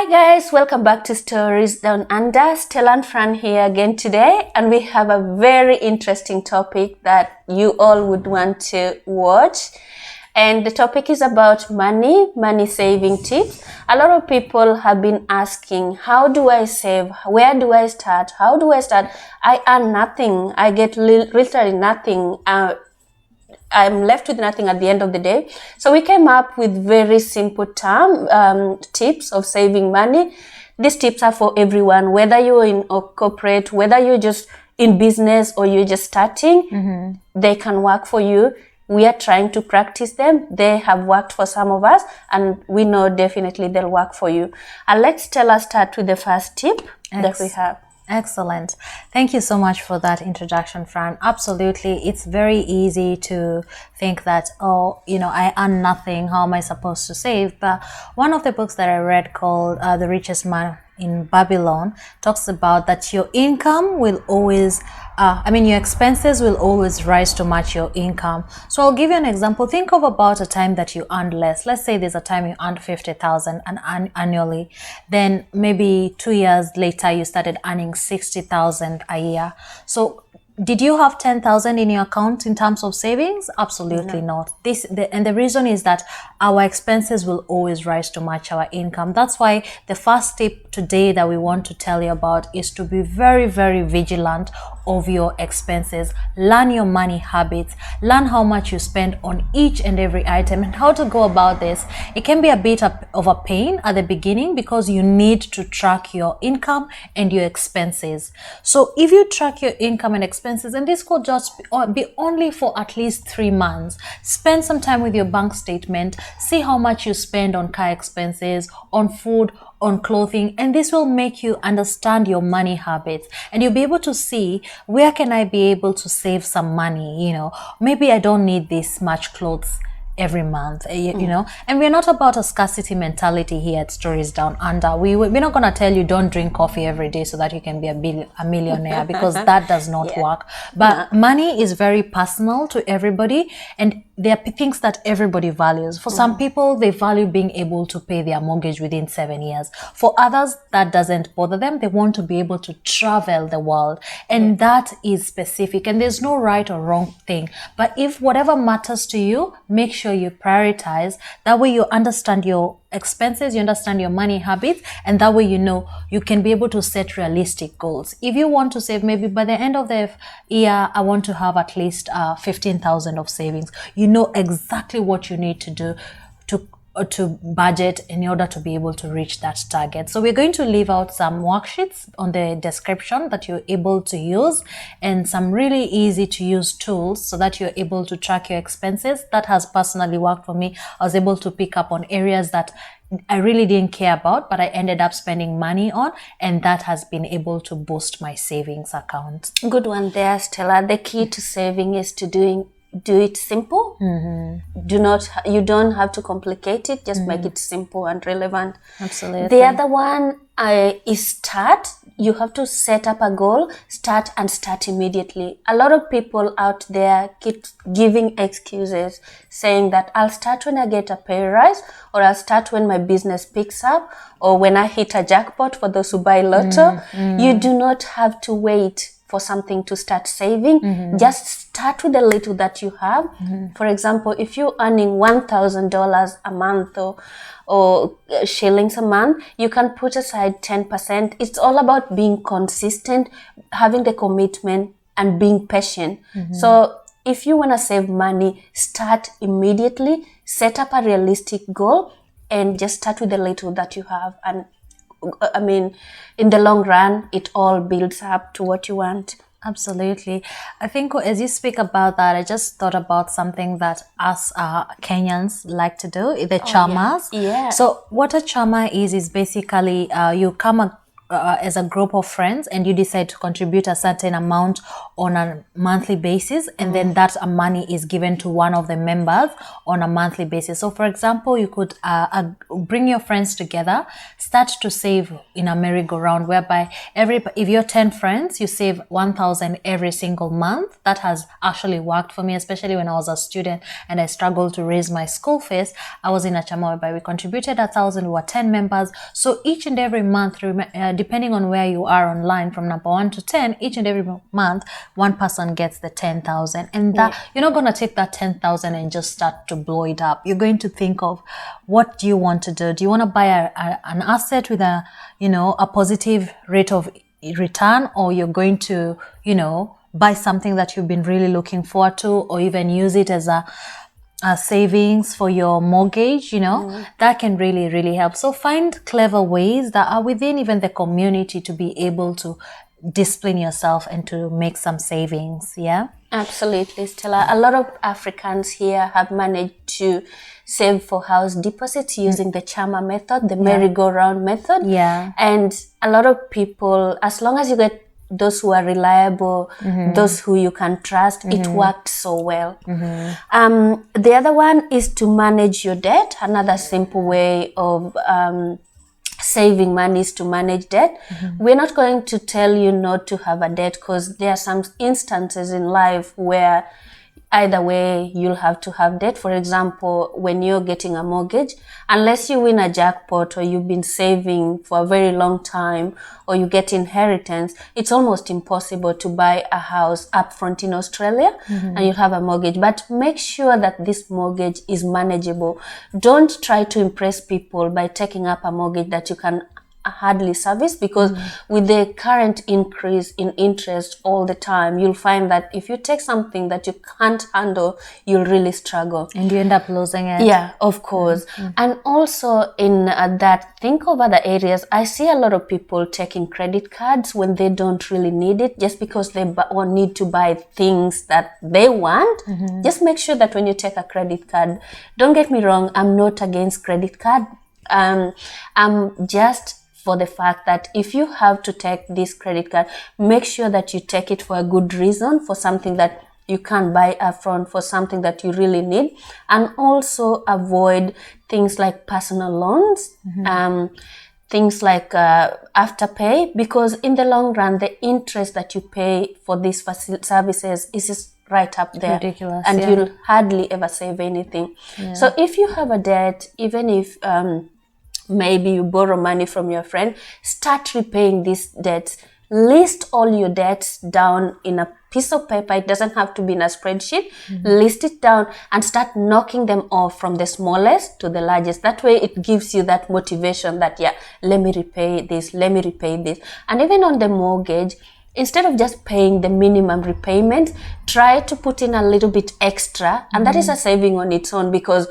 Hi guys, welcome back to Stories Down Under. Stella and Fran here again today, and we have a very interesting topic that you all would want to watch. And the topic is about money saving tips. A lot of people have been asking, how do I save? Where do I start? How do I start? I earn nothing. I get literally nothing. I'm left with nothing at the end of the day. So we came up with very simple tips of saving money. These tips are for everyone, whether you're in a corporate, whether you're just in business or you're just starting, they can work for you. We are trying to practice them. They have worked for some of us, and we know definitely they'll work for you. And let's start with the first tip that we have. Excellent. Thank you so much for that introduction, Fran. Absolutely. It's very easy to think that, I earn nothing. How am I supposed to save? But one of the books that I read called The Richest Man in Babylon talks about that your income will always, your expenses will always rise to match your income. So I'll give you an example. Think of about a time that you earned less. Let's say there's a time you earned 50,000 annually. Then maybe 2 years later, you started earning 60,000 a year. So did you have 10,000 in your account in terms of savings? Absolutely not. And the reason is that our expenses will always rise to match our income. That's why the first tip today that we want to tell you about is to be very, very vigilant of your expenses. Learn your money habits. Learn how much you spend on each and every item and how to go about this. It can be a bit of a pain at the beginning because you need to track your income and your expenses. So if you track your income and expenses, and this could just be only for at least 3 months, spend some time with your bank statement, see how much you spend on car expenses, on food, on clothing, and this will make you understand your money habits, and you'll be able to see where can I be able to save some money. Maybe I don't need this much clothes every month, and we're not about a scarcity mentality here at Stories Down Under. We're not going to tell you don't drink coffee every day so that you can be a millionaire, because that does not work. But money is very personal to everybody, and there are things that everybody values. For some people, they value being able to pay their mortgage within 7 years. For others, that doesn't bother them. They want to be able to travel the world, and that is specific, and there's no right or wrong thing. But if whatever matters to you, make sure you prioritize. That way you understand your expenses, you understand your money habits, and that way you can be able to set realistic goals. If you want to save, maybe by the end of the year, I want to have at least 15,000 of savings. You know exactly what you need to do to budget in order to be able to reach that target. So we're going to leave out some worksheets on the description that you're able to use, and some really easy to use tools so that you're able to track your expenses. That has personally worked for me. I was able to pick up on areas that I really didn't care about, but I ended up spending money on, and that has been able to boost my savings account. Good one there, Stella. The key to saving is to do it simple. You don't have to complicate it. Just make it simple and relevant. Absolutely. The other one is start. You have to set up a goal, start immediately. A lot of people out there keep giving excuses, saying that I'll start when I get a pay rise, or I'll start when my business picks up, or when I hit a jackpot, for those who buy lotto. You do not have to wait for something to start saving. Just start with the little that you have. For example, if you're earning $1,000 a month or shillings a month, you can put aside 10%. It's all about being consistent, having the commitment, and being patient. So if you want to save money, start immediately, set up a realistic goal, and just start with the little that you have. And in the long run, it all builds up to what you want. Absolutely. I think as you speak about that, I just thought about something that us Kenyans like to do, the chamas. Yeah. So what a chama is basically you come as a group of friends, and you decide to contribute a certain amount on a monthly basis, and then that money is given to one of the members on a monthly basis. So for example, you could bring your friends together, start to save in a merry-go-round, whereby if you're 10 friends, you save 1,000 every single month. That has actually worked for me, especially when I was a student and I struggled to raise my school fees. I was in a chama whereby we contributed 1,000. We were 10 members. So each and every month, depending on where you are online, from number 1 to 10, each and every month, one person gets the 10,000. And that you're not going to take that 10,000 and just start to blow it up. You're going to think of, what do you want to do? Do you want to buy an asset with a positive rate of return, or you're going to, buy something that you've been really looking forward to, or even use it as a savings for your mortgage, that can really, really help. So find clever ways that are within even the community to be able to discipline yourself and to make some savings. Yeah, absolutely, Stella. A lot of Africans here have managed to save for house deposits using the chama method, the merry-go-round method. Yeah, and a lot of people, as long as you get those who are reliable, those who you can trust, it worked so well. The other one is to manage your debt. Another simple way of saving money is to manage debt. We're not going to tell you not to have a debt, because there are some instances in life where either way you'll have to have debt. For example, when you're getting a mortgage, unless you win a jackpot or you've been saving for a very long time, or you get inheritance, it's almost impossible to buy a house upfront in Australia and you have a mortgage. But make sure that this mortgage is manageable. Don't try to impress people by taking up a mortgage that you can hardly service, because with the current increase in interest all the time, you'll find that if you take something that you can't handle, you'll really struggle and you end up losing it. Yeah, of course. And also in that, think of other areas. I see a lot of people taking credit cards when they don't really need it, just because they need to buy things that they want. Just make sure that when you take a credit card, don't get me wrong, I'm not against credit card. I'm just for the fact that if you have to take this credit card, make sure that you take it for a good reason, for something that you can't buy upfront, for something that you really need. And also avoid things like personal loans, things like afterpay, because in the long run, the interest that you pay for these services is just right up there. Ridiculous, and you'll hardly ever save anything. So if you have a debt, even if maybe you borrow money from your friend, start repaying these debts. List all your debts down in a piece of paper. It doesn't have to be in a spreadsheet. List it down and start knocking them off from the smallest to the largest. That way it gives you that motivation that, let me repay this, let me repay this. And even on the mortgage, instead of just paying the minimum repayment, try to put in a little bit extra. And that is a saving on its own, because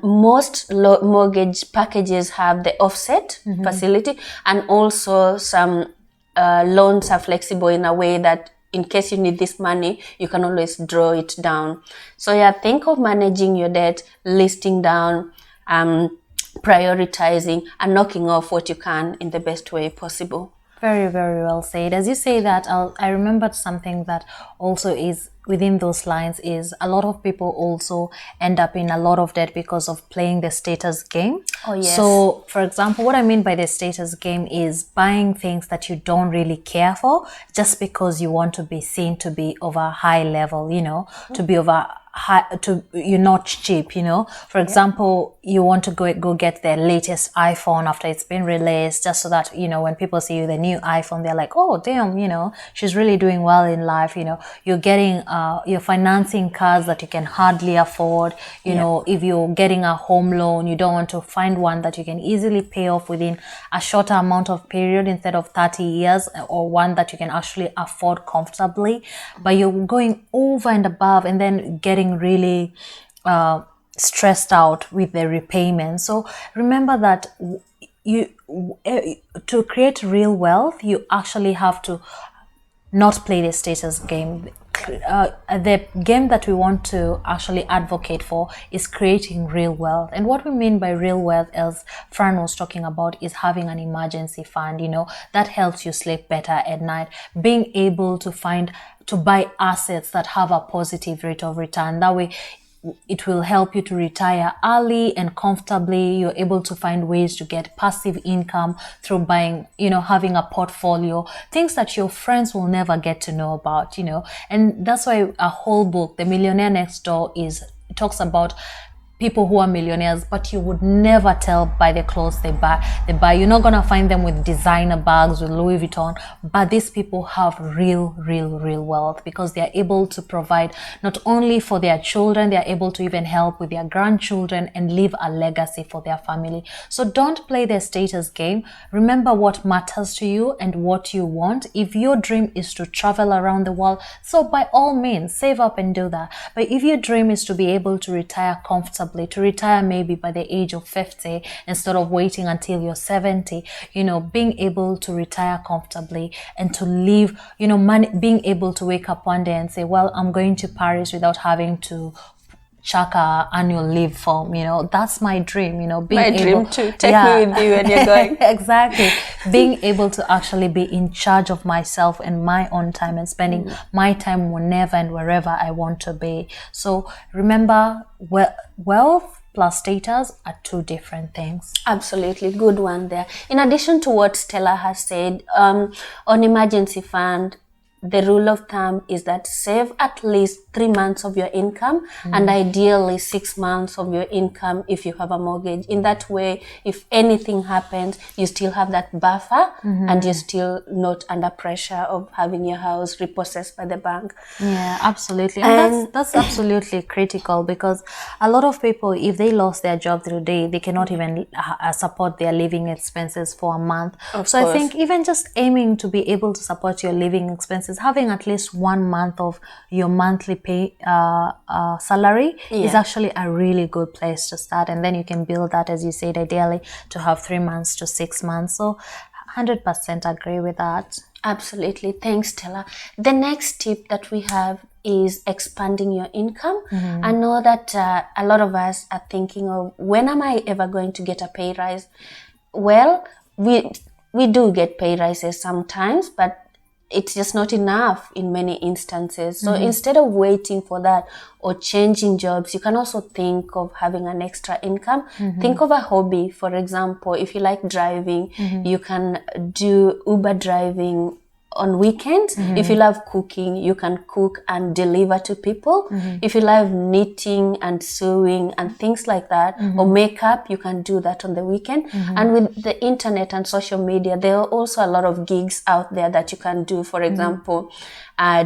most mortgage packages have the offset facility, and also some loans are flexible in a way that in case you need this money, you can always draw it down. So think of managing your debt, listing down, prioritizing, and knocking off what you can in the best way possible. Very, very well said. As you say that, I remembered something that also is within those lines, is a lot of people also end up in a lot of debt because of playing the status game. Oh, yes. So, for example, what I mean by the status game is buying things that you don't really care for just because you want to be seen to be of a high level, to be of a you're not cheap, For example, you want to go get the latest iPhone after it's been released, just so that, when people see you the new iPhone, they're like, oh, damn, she's really doing well in life. You're getting, you're financing cars that you can hardly afford. If you're getting a home loan, you don't want to find one that you can easily pay off within a shorter amount of period instead of 30 years, or one that you can actually afford comfortably. But you're going over and above and then getting really stressed out with the repayment. So remember that to create real wealth, you actually have to not play the status game. the game that we want to actually advocate for is creating real wealth. And what we mean by real wealth, as Fran was talking about, is having an emergency fund, that helps you sleep better at night, being able to buy assets that have a positive rate of return. That way, it will help you to retire early and comfortably. You're able to find ways to get passive income through buying, having a portfolio, things that your friends will never get to know about, and that's why a whole book, The Millionaire Next Door, talks about people who are millionaires, but you would never tell by the clothes they buy. You're not gonna find them with designer bags, with Louis Vuitton, but these people have real wealth because they are able to provide not only for their children, they are able to even help with their grandchildren and leave a legacy for their family. So don't play the status game. Remember what matters to you and what you want. If your dream is to travel around the world, so by all means, save up and do that. But if your dream is to be able to retire comfortably, to retire maybe by the age of 50 instead of waiting until you're 70, being able to retire comfortably and to live, money, being able to wake up one day and say, well, I'm going to Paris without having to chuck a annual leave form, that's my dream, dream too. Take me with you when you're going. Exactly. Being able to actually be in charge of myself and my own time and spending my time whenever and wherever I want to be. So remember, wealth plus status are two different things. Absolutely. Good one there. In addition to what Stella has said, on emergency fund, the rule of thumb is that save at least 3 months of your income and ideally 6 months of your income if you have a mortgage. In that way, if anything happens, you still have that buffer and you're still not under pressure of having your house repossessed by the bank. Yeah, absolutely. And that's absolutely critical because a lot of people, if they lost their job today, they cannot even support their living expenses for a month. Of course. I think even just aiming to be able to support your living expenses, having at least 1 month of your monthly pay salary is actually a really good place to start, and then you can build that, as you said, ideally to have 3 months to 6 months. So 100% agree with that. Absolutely. Thanks, Stella. The next tip that we have is expanding your income. I know that a lot of us are thinking of, when am I ever going to get a pay rise? Well, we do get pay rises sometimes, but it's just not enough in many instances. So instead of waiting for that or changing jobs, you can also think of having an extra income. Think of a hobby. For example, if you like driving, you can do Uber driving on weekends. If you love cooking, you can cook and deliver to people. If you love knitting and sewing and things like that, or makeup, you can do that on the weekend. And with the internet and social media, there are also a lot of gigs out there that you can do. For example,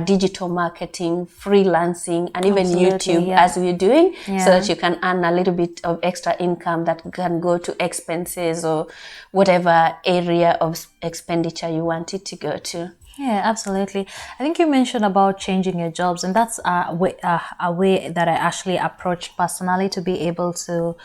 digital marketing, freelancing, and even YouTube, as we're doing, so that you can earn a little bit of extra income that can go to expenses or whatever area of expenditure you want it to go to. Yeah, absolutely. I think you mentioned about changing your jobs, and that's a way that I actually approach personally to be able to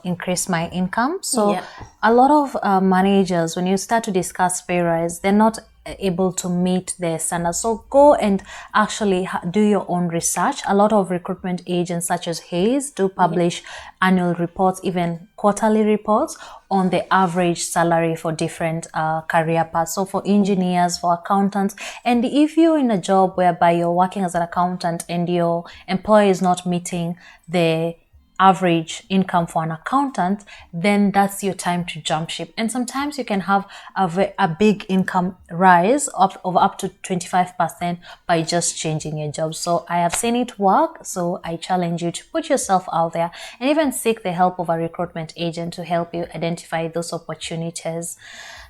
increase my income. So a lot of managers, when you start to discuss pay rise, they're not able to meet their standards. So go and actually do your own research. A lot of recruitment agents such as Hayes do publish annual reports, even quarterly reports on the average salary for different career paths. So for engineers, for accountants, and if you're in a job whereby you're working as an accountant and your employer is not meeting the average income for an accountant, then that's your time to jump ship. And sometimes you can have a big income rise of up to 25% by just changing your job. So I have seen it work. So I challenge you to put yourself out there and even seek the help of a recruitment agent to help you identify those opportunities.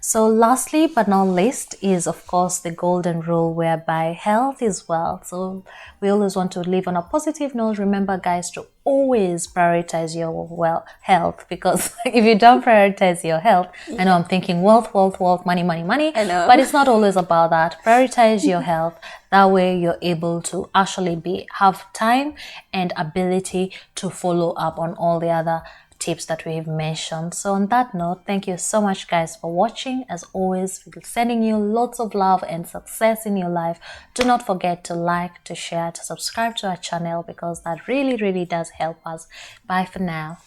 So lastly but not least is, of course, the golden rule whereby health is wealth. So we always want to live on a positive note. Remember, guys, to always prioritize your health, because if you don't prioritize your health, I know I'm thinking wealth, money, I know. but it's not always about that. Prioritize your health. That way you're able to actually have time and ability to follow up on all the other tips that we've mentioned. So on that note, thank you so much guys for watching. As always, we're sending you lots of love and success in your life. Do not forget to like, to share, to subscribe to our channel, because that really does help us. Bye for now.